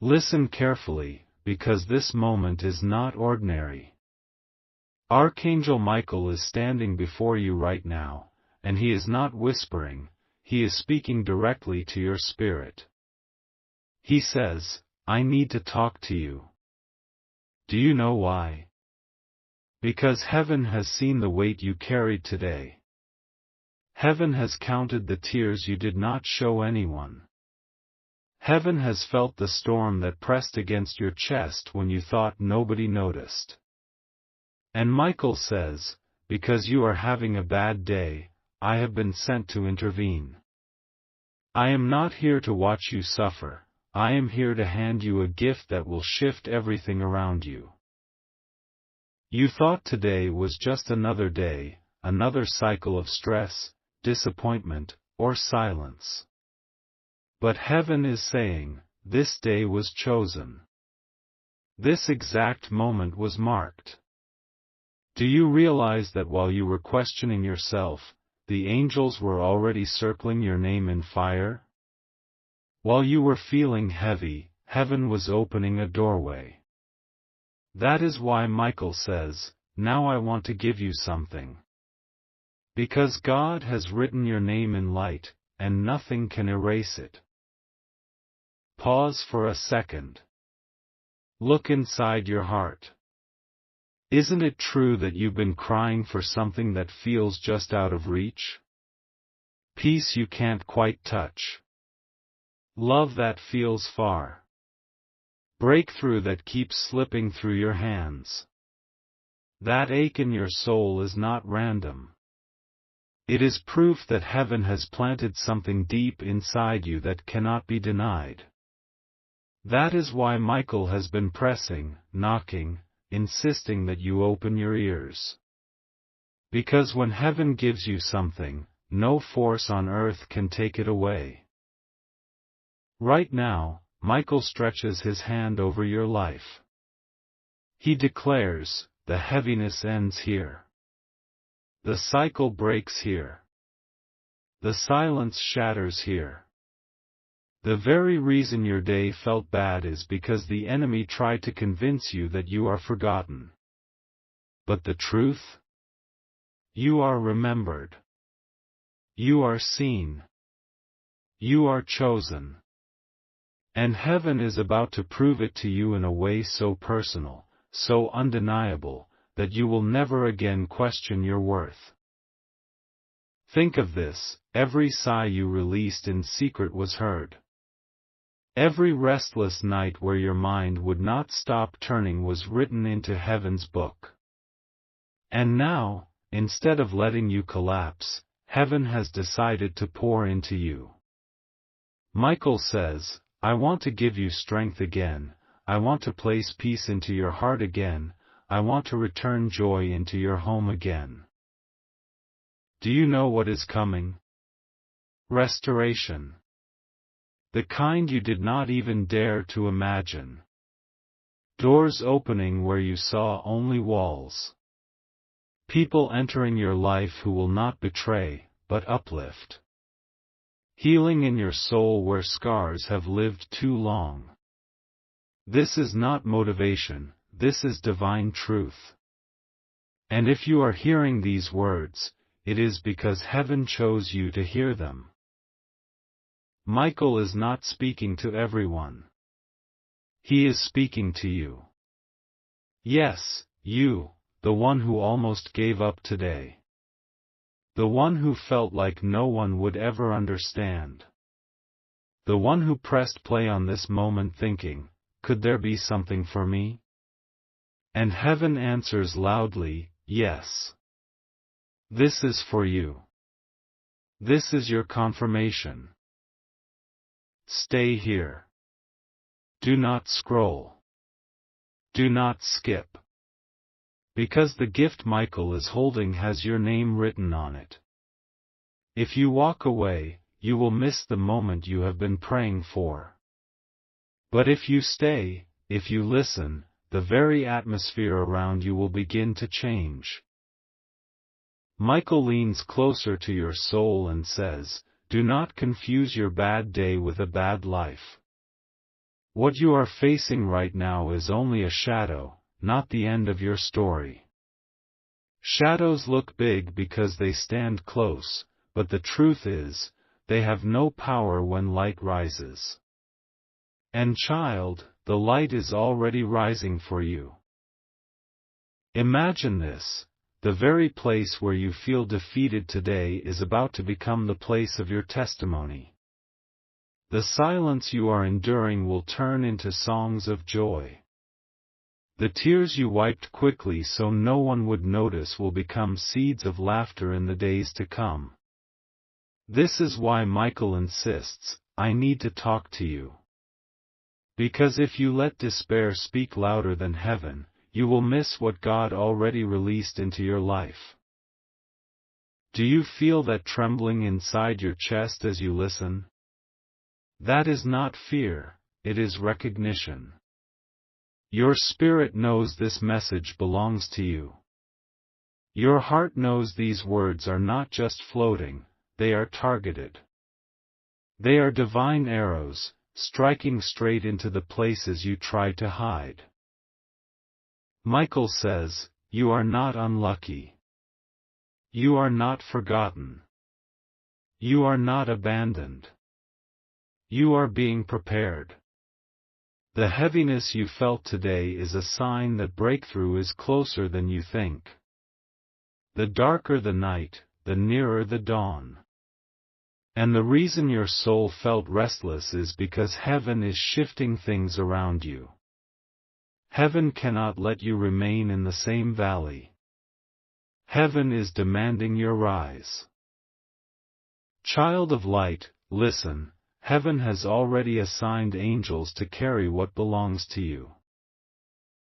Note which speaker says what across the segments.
Speaker 1: Listen carefully, because this moment is not ordinary. Archangel Michael is standing before you right now, and he is not whispering, he is speaking directly to your spirit. He says, I need to talk to you. Do you know why? Because heaven has seen the weight you carried today. Heaven has counted the tears you did not show anyone. Heaven has felt the storm that pressed against your chest when you thought nobody noticed. And Michael says, because you are having a bad day, I have been sent to intervene. I am not here to watch you suffer, I am here to hand you a gift that will shift everything around you. You thought today was just another day, another cycle of stress, disappointment, or silence. But heaven is saying, this day was chosen. This exact moment was marked. Do you realize that while you were questioning yourself, the angels were already circling your name in fire? While you were feeling heavy, heaven was opening a doorway. That is why Michael says, now I want to give you something. Because God has written your name in light, and nothing can erase it. Pause for a second. Look inside your heart. Isn't it true that you've been crying for something that feels just out of reach? Peace you can't quite touch. Love that feels far. Breakthrough that keeps slipping through your hands. That ache in your soul is not random. It is proof that heaven has planted something deep inside you that cannot be denied. That is why Michael has been pressing, knocking, insisting that you open your ears. Because when heaven gives you something, no force on earth can take it away. Right now, Michael stretches his hand over your life. He declares, the heaviness ends here. The cycle breaks here. The silence shatters here. The very reason your day felt bad is because the enemy tried to convince you that you are forgotten. But the truth? You are remembered. You are seen. You are chosen. And heaven is about to prove it to you in a way so personal, so undeniable, that you will never again question your worth. Think of this, every sigh you released in secret was heard. Every restless night where your mind would not stop turning was written into heaven's book. And now, instead of letting you collapse, heaven has decided to pour into you. Michael says, I want to give you strength again, I want to place peace into your heart again, I want to return joy into your home again. Do you know what is coming? Restoration. The kind you did not even dare to imagine. Doors opening where you saw only walls. People entering your life who will not betray, but uplift. Healing in your soul where scars have lived too long. This is not motivation, this is divine truth. And if you are hearing these words, it is because heaven chose you to hear them. Michael is not speaking to everyone. He is speaking to you. Yes, you, the one who almost gave up today. The one who felt like no one would ever understand. The one who pressed play on this moment thinking, could there be something for me? And heaven answers loudly, yes. This is for you. This is your confirmation. Stay here. Do not scroll. Do not skip. Because the gift Michael is holding has your name written on it. If you walk away, you will miss the moment you have been praying for. But if you stay, if you listen, the very atmosphere around you will begin to change. Michael leans closer to your soul and says, do not confuse your bad day with a bad life. What you are facing right now is only a shadow, not the end of your story. Shadows look big because they stand close, but the truth is, they have no power when light rises. And child, the light is already rising for you. Imagine this: the very place where you feel defeated today is about to become the place of your testimony. The silence you are enduring will turn into songs of joy. The tears you wiped quickly so no one would notice will become seeds of laughter in the days to come. This is why Michael insists, I need to talk to you. Because if you let despair speak louder than heaven, you will miss what God already released into your life. Do you feel that trembling inside your chest as you listen? That is not fear, it is recognition. Your spirit knows this message belongs to you. Your heart knows these words are not just floating, they are targeted. They are divine arrows, striking straight into the places you try to hide. Michael says, you are not unlucky. You are not forgotten. You are not abandoned. You are being prepared. The heaviness you felt today is a sign that breakthrough is closer than you think. The darker the night, the nearer the dawn. And the reason your soul felt restless is because heaven is shifting things around you. Heaven cannot let you remain in the same valley. Heaven is demanding your rise. Child of light, listen. Heaven has already assigned angels to carry what belongs to you.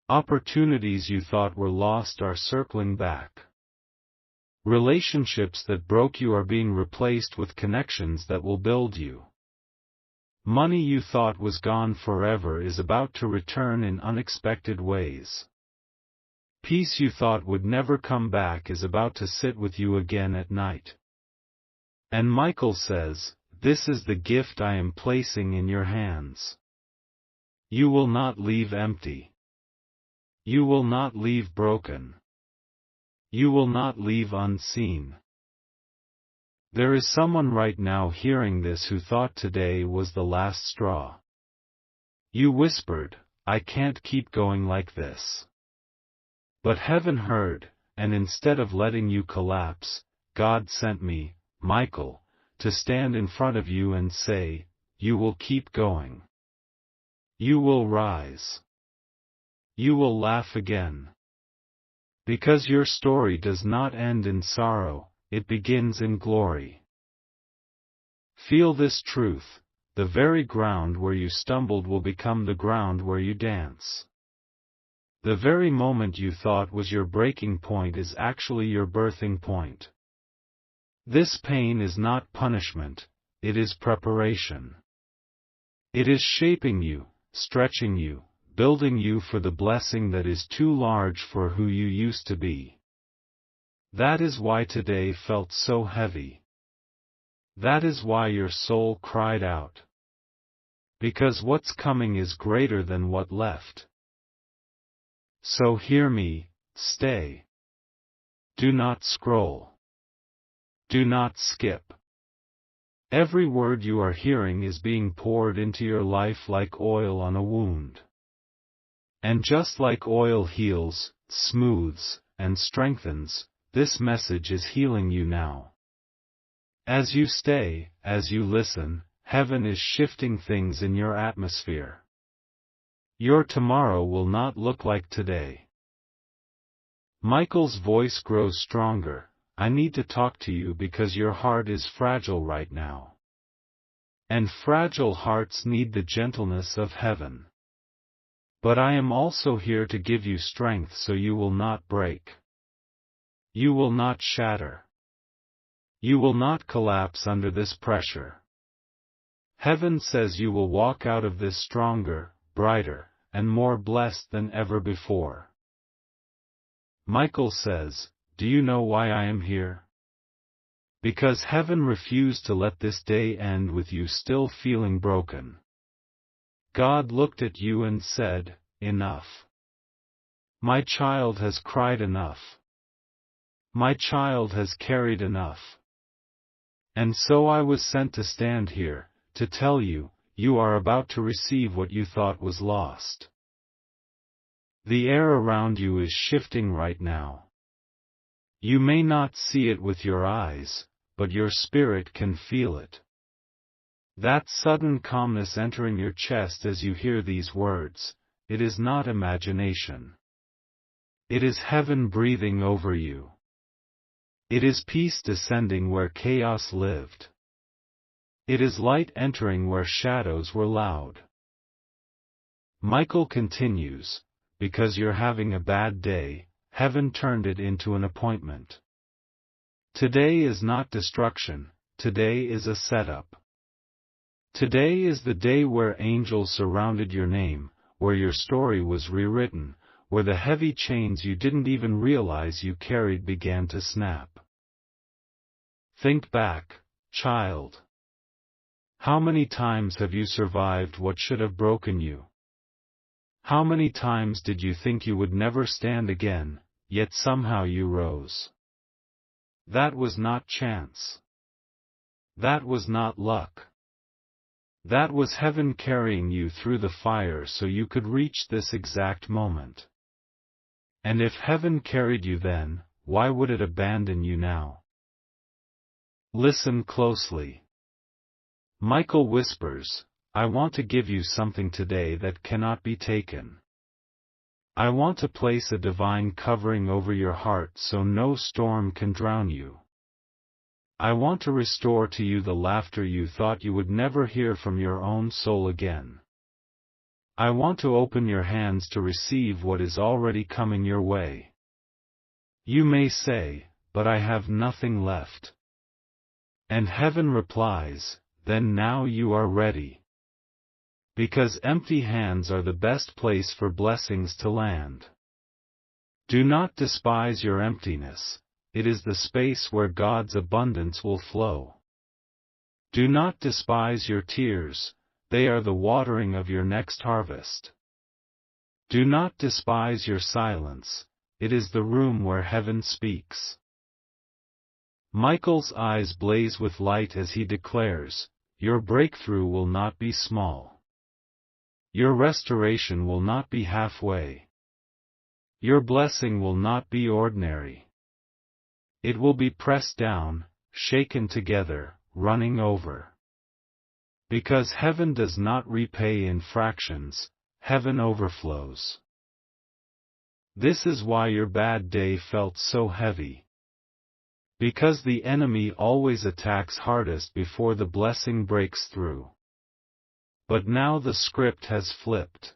Speaker 1: Opportunities you thought were lost are circling back. Relationships that broke you are being replaced with connections that will build you. Money you thought was gone forever is about to return in unexpected ways. Peace you thought would never come back is about to sit with you again at night. And Michael says, this is the gift I am placing in your hands. You will not leave empty. You will not leave broken. You will not leave unseen. There is someone right now hearing this who thought today was the last straw. You whispered, I can't keep going like this. But heaven heard, and instead of letting you collapse, God sent me, Michael, to stand in front of you and say, you will keep going. You will rise. You will laugh again. Because your story does not end in sorrow, it begins in glory. Feel this truth: the very ground where you stumbled will become the ground where you dance. The very moment you thought was your breaking point is actually your birthing point. This pain is not punishment, it is preparation. It is shaping you, stretching you, building you for the blessing that is too large for who you used to be. That is why today felt so heavy. That is why your soul cried out. Because what's coming is greater than what left. So hear me, stay. Do not scroll. Do not skip. Every word you are hearing is being poured into your life like oil on a wound. And just like oil heals, smooths, and strengthens, this message is healing you now. As you stay, as you listen, heaven is shifting things in your atmosphere. Your tomorrow will not look like today. Michael's voice grows stronger. I need to talk to you because your heart is fragile right now. And fragile hearts need the gentleness of heaven. But I am also here to give you strength so you will not break. You will not shatter. You will not collapse under this pressure. Heaven says you will walk out of this stronger, brighter, and more blessed than ever before. Michael says, do you know why I am here? Because heaven refused to let this day end with you still feeling broken. God looked at you and said, "Enough. My child has cried enough. My child has carried enough." And so I was sent to stand here, to tell you, you are about to receive what you thought was lost. The air around you is shifting right now. You may not see it with your eyes, but your spirit can feel it. That sudden calmness entering your chest as you hear these words, it is not imagination. It is heaven breathing over you. It is peace descending where chaos lived. It is light entering where shadows were loud. Michael continues, because you're having a bad day, heaven turned it into an appointment. Today is not destruction, today is a setup. Today is the day where angels surrounded your name, where your story was rewritten, where the heavy chains you didn't even realize you carried began to snap. Think back, child. How many times have you survived what should have broken you? How many times did you think you would never stand again, yet somehow you rose? That was not chance. That was not luck. That was heaven carrying you through the fire so you could reach this exact moment. And if heaven carried you then, why would it abandon you now? Listen closely. Michael whispers, I want to give you something today that cannot be taken. I want to place a divine covering over your heart so no storm can drown you. I want to restore to you the laughter you thought you would never hear from your own soul again. I want to open your hands to receive what is already coming your way. You may say, but I have nothing left. And heaven replies, then now you are ready. Because empty hands are the best place for blessings to land. Do not despise your emptiness. It is the space where God's abundance will flow. Do not despise your tears, they are the watering of your next harvest. Do not despise your silence, it is the room where heaven speaks. Michael's eyes blaze with light as he declares, your breakthrough will not be small. Your restoration will not be halfway. Your blessing will not be ordinary. It will be pressed down, shaken together, running over. Because heaven does not repay in fractions, heaven overflows. This is why your bad day felt so heavy. Because the enemy always attacks hardest before the blessing breaks through. But now the script has flipped.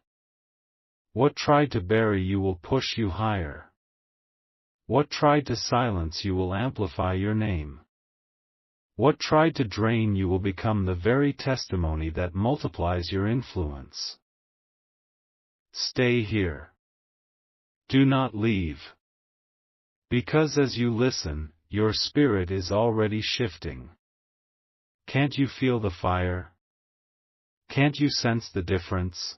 Speaker 1: What tried to bury you will push you higher. What tried to silence you will amplify your name. What tried to drain you will become the very testimony that multiplies your influence. Stay here. Do not leave. Because as you listen, your spirit is already shifting. Can't you feel the fire? Can't you sense the difference?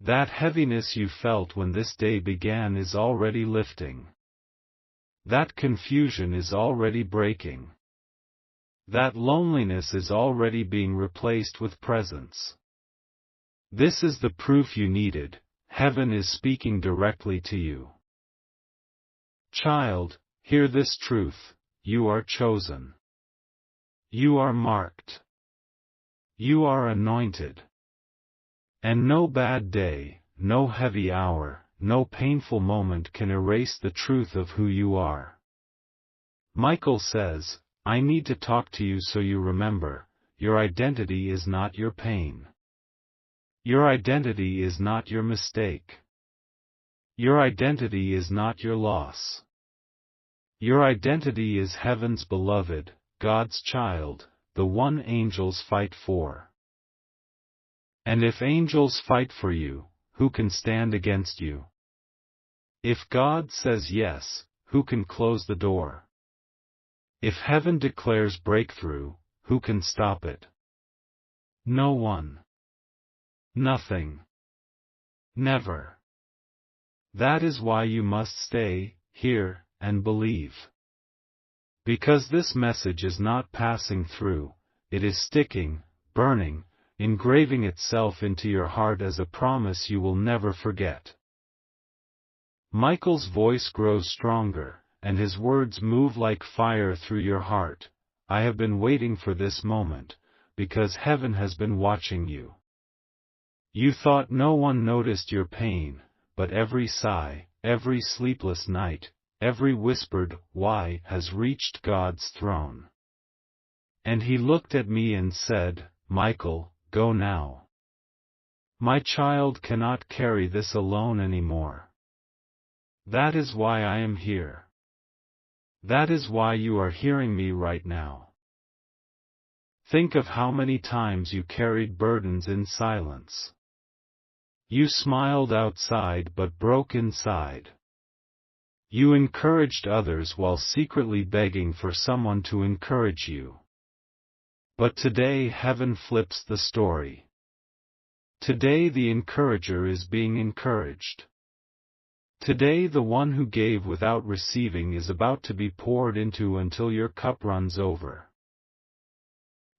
Speaker 1: That heaviness you felt when this day began is already lifting. That confusion is already breaking. That loneliness is already being replaced with presence. This is the proof you needed, heaven is speaking directly to you. Child, hear this truth, you are chosen. You are marked. You are anointed. And no bad day, no heavy hour, no painful moment can erase the truth of who you are. Michael says, I need to talk to you so you remember, your identity is not your pain. Your identity is not your mistake. Your identity is not your loss. Your identity is heaven's beloved, God's child, the one angels fight for. And if angels fight for you, who can stand against you? If God says yes, who can close the door? If heaven declares breakthrough, who can stop it? No one. Nothing. Never. That is why you must stay, hear, and believe. Because this message is not passing through, it is sticking, burning, engraving itself into your heart as a promise you will never forget. Michael's voice grows stronger, and his words move like fire through your heart. I have been waiting for this moment, because heaven has been watching you. You thought no one noticed your pain, but every sigh, every sleepless night, every whispered "why" has reached God's throne. And he looked at me and said, "Michael, go now. My child cannot carry this alone anymore. That is why I am here. That is why you are hearing me right now. Think of how many times you carried burdens in silence. You smiled outside but broke inside. You encouraged others while secretly begging for someone to encourage you. But today heaven flips the story. Today the encourager is being encouraged. Today the one who gave without receiving is about to be poured into until your cup runs over."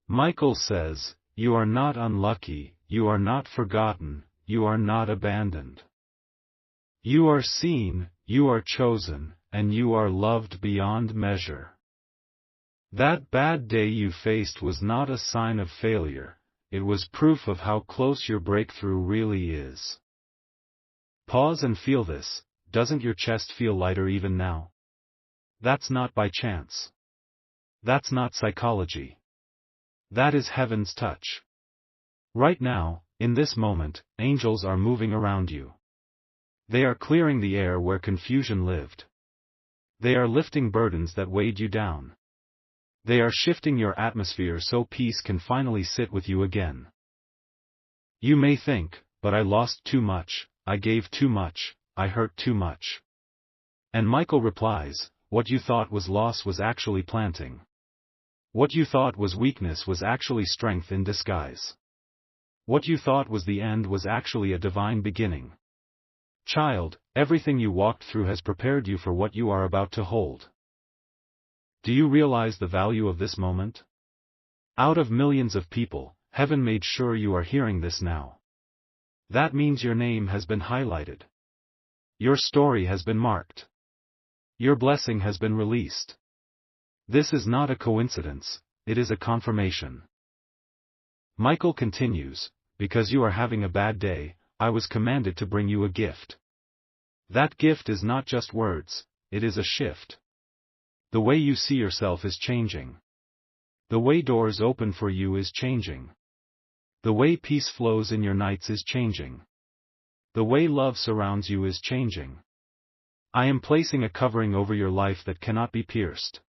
Speaker 1: Michael says, "You are not unlucky, you are not forgotten, you are not abandoned. You are seen, you are chosen, and you are loved beyond measure. That bad day you faced was not a sign of failure, it was proof of how close your breakthrough really is." Pause and feel this. Doesn't your chest feel lighter even now? That's not by chance. That's not psychology. That is heaven's touch. Right now, in this moment, angels are moving around you. They are clearing the air where confusion lived. They are lifting burdens that weighed you down. They are shifting your atmosphere so peace can finally sit with you again. You may think, "But I lost too much, I gave too much, I hurt too much." And Michael replies, "What you thought was loss was actually planting. What you thought was weakness was actually strength in disguise. What you thought was the end was actually a divine beginning. Child, everything you walked through has prepared you for what you are about to hold." Do you realize the value of this moment? Out of millions of people, heaven made sure you are hearing this now. That means your name has been highlighted. Your story has been marked. Your blessing has been released. This is not a coincidence, it is a confirmation. Michael continues, "Because you are having a bad day, I was commanded to bring you a gift. That gift is not just words, it is a shift. The way you see yourself is changing. The way doors open for you is changing. The way peace flows in your nights is changing. The way love surrounds you is changing. I am placing a covering over your life that cannot be pierced.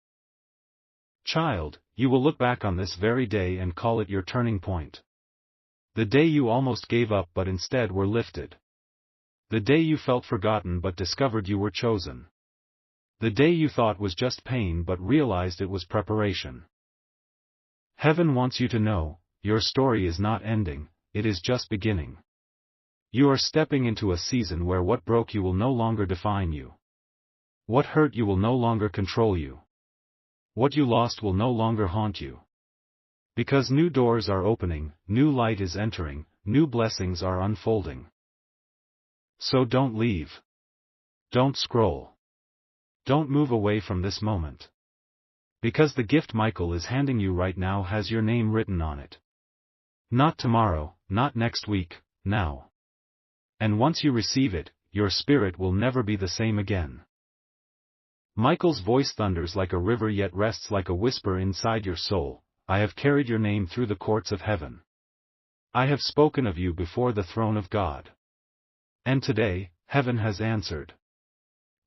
Speaker 1: Child, you will look back on this very day and call it your turning point. The day you almost gave up but instead were lifted. The day you felt forgotten but discovered you were chosen. The day you thought was just pain but realized it was preparation. Heaven wants you to know, your story is not ending, it is just beginning. You are stepping into a season where what broke you will no longer define you. What hurt you will no longer control you. What you lost will no longer haunt you. Because new doors are opening, new light is entering, new blessings are unfolding. So don't leave. Don't scroll. Don't move away from this moment. Because the gift Michael is handing you right now has your name written on it. Not tomorrow, not next week, now. And once you receive it, your spirit will never be the same again. Michael's voice thunders like a river yet rests like a whisper inside your soul. I have carried your name through the courts of heaven. I have spoken of you before the throne of God. And today, heaven has answered.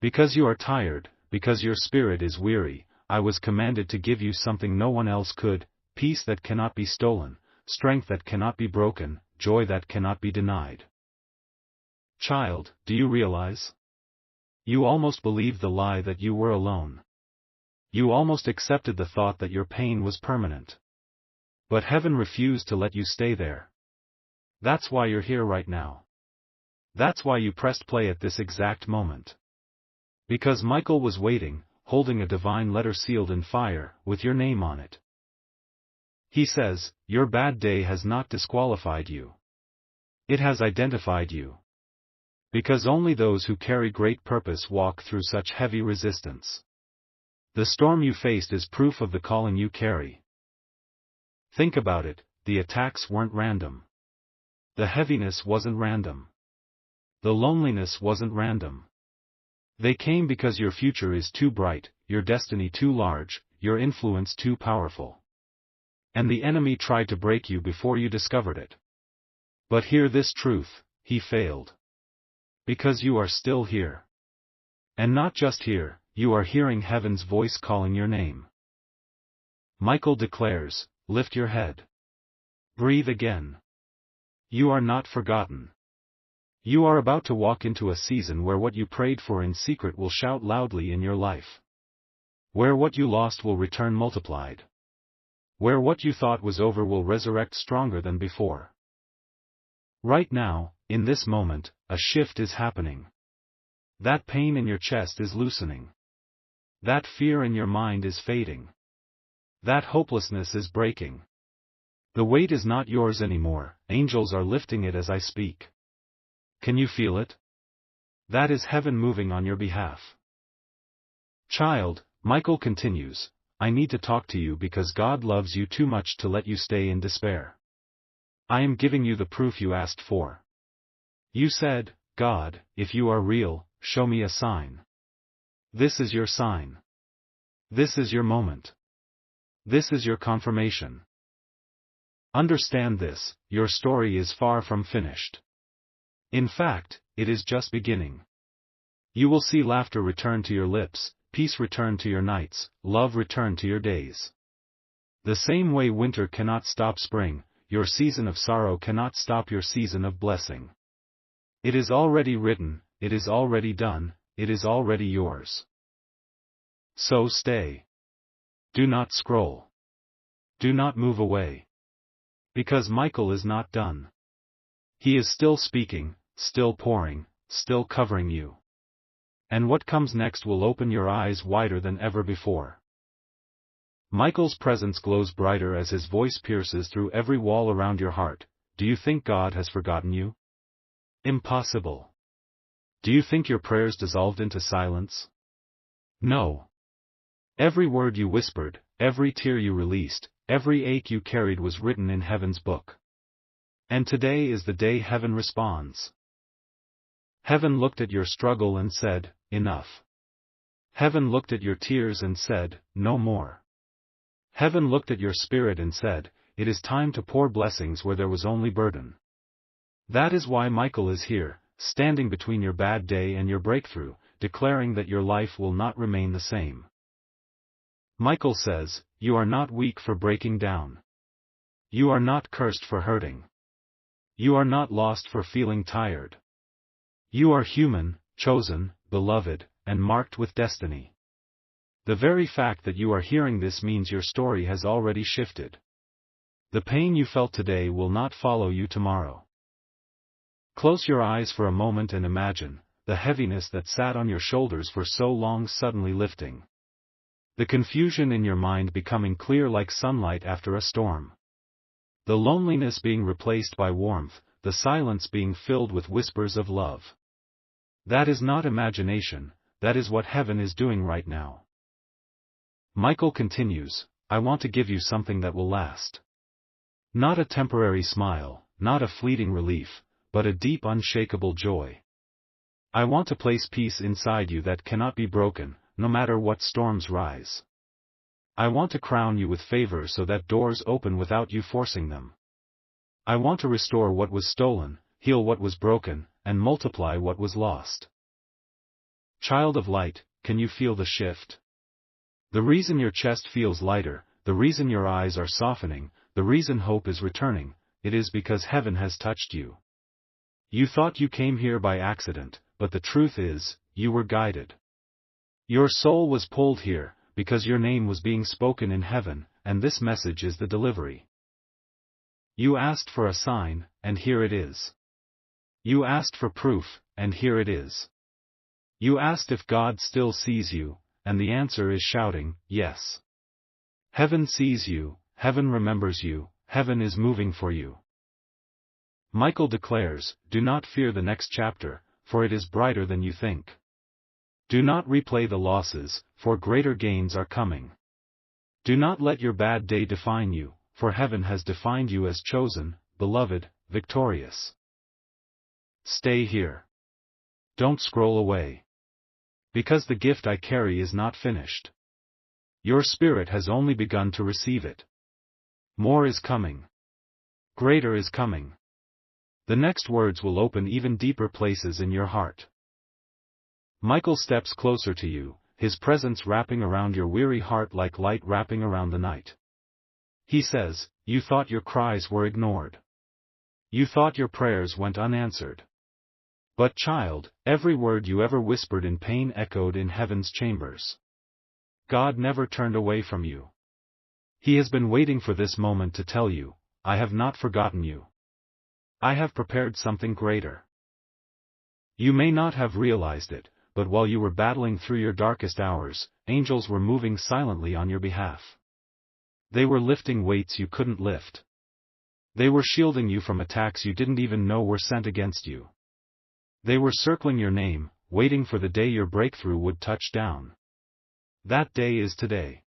Speaker 1: Because you are tired, because your spirit is weary, I was commanded to give you something no one else could, peace that cannot be stolen, strength that cannot be broken, joy that cannot be denied. Child, do you realize? You almost believed the lie that you were alone. You almost accepted the thought that your pain was permanent. But heaven refused to let you stay there. That's why you're here right now. That's why you pressed play at this exact moment. Because Michael was waiting, holding a divine letter sealed in fire, with your name on it. He says, your bad day has not disqualified you. It has identified you. Because only those who carry great purpose walk through such heavy resistance. The storm you faced is proof of the calling you carry. Think about it, the attacks weren't random. The heaviness wasn't random. The loneliness wasn't random. They came because your future is too bright, your destiny too large, your influence too powerful. And the enemy tried to break you before you discovered it. But hear this truth, he failed. Because you are still here. And not just here, you are hearing heaven's voice calling your name. Michael declares, lift your head. Breathe again. You are not forgotten. You are about to walk into a season where what you prayed for in secret will shout loudly in your life. Where what you lost will return multiplied. Where what you thought was over will resurrect stronger than before. Right now, in this moment, a shift is happening. That pain in your chest is loosening. That fear in your mind is fading. That hopelessness is breaking. The weight is not yours anymore, angels are lifting it as I speak. Can you feel it? That is heaven moving on your behalf. Child, Michael continues, I need to talk to you because God loves you too much to let you stay in despair. I am giving you the proof you asked for. You said, God, if you are real, show me a sign. This is your sign. This is your moment. This is your confirmation. Understand this, your story is far from finished. In fact, it is just beginning. You will see laughter return to your lips, peace return to your nights, love return to your days. The same way winter cannot stop spring, your season of sorrow cannot stop your season of blessing. It is already written, it is already done, it is already yours. So stay. Do not scroll. Do not move away. Because Michael is not done. He is still speaking, still pouring, still covering you. And what comes next will open your eyes wider than ever before. Michael's presence glows brighter as his voice pierces through every wall around your heart. Do you think God has forgotten you? Impossible. Do you think your prayers dissolved into silence? No. Every word you whispered, every tear you released, every ache you carried was written in heaven's book. And today is the day heaven responds. Heaven looked at your struggle and said, enough. Heaven looked at your tears and said, no more. Heaven looked at your spirit and said, it is time to pour blessings where there was only burden. That is why Michael is here, standing between your bad day and your breakthrough, declaring that your life will not remain the same. Michael says, you are not weak for breaking down. You are not cursed for hurting. You are not lost for feeling tired. You are human, chosen, beloved, and marked with destiny. The very fact that you are hearing this means your story has already shifted. The pain you felt today will not follow you tomorrow. Close your eyes for a moment and imagine the heaviness that sat on your shoulders for so long suddenly lifting. The confusion in your mind becoming clear like sunlight after a storm. The loneliness being replaced by warmth, the silence being filled with whispers of love. That is not imagination, that is what heaven is doing right now. Michael continues, I want to give you something that will last. Not a temporary smile, not a fleeting relief, but a deep unshakable joy. I want to place peace inside you that cannot be broken, no matter what storms rise. I want to crown you with favor so that doors open without you forcing them. I want to restore what was stolen, heal what was broken, and multiply what was lost. Child of light, can you feel the shift? The reason your chest feels lighter, the reason your eyes are softening, the reason hope is returning, it is because heaven has touched you. You thought you came here by accident, but the truth is, you were guided. Your soul was pulled here, because your name was being spoken in heaven, and this message is the delivery. You asked for a sign, and here it is. You asked for proof, and here it is. You asked if God still sees you, and the answer is shouting, yes. Heaven sees you, heaven remembers you, heaven is moving for you. Michael declares, do not fear the next chapter, for it is brighter than you think. Do not replay the losses, for greater gains are coming. Do not let your bad day define you, for heaven has defined you as chosen, beloved, victorious. Stay here. Don't scroll away. Because the gift I carry is not finished. Your spirit has only begun to receive it. More is coming. Greater is coming. The next words will open even deeper places in your heart. Michael steps closer to you, his presence wrapping around your weary heart like light wrapping around the night. He says, you thought your cries were ignored. You thought your prayers went unanswered. But child, every word you ever whispered in pain echoed in heaven's chambers. God never turned away from you. He has been waiting for this moment to tell you, I have not forgotten you. I have prepared something greater. You may not have realized it, but while you were battling through your darkest hours, angels were moving silently on your behalf. They were lifting weights you couldn't lift. They were shielding you from attacks you didn't even know were sent against you. They were circling your name, waiting for the day your breakthrough would touch down. That day is today.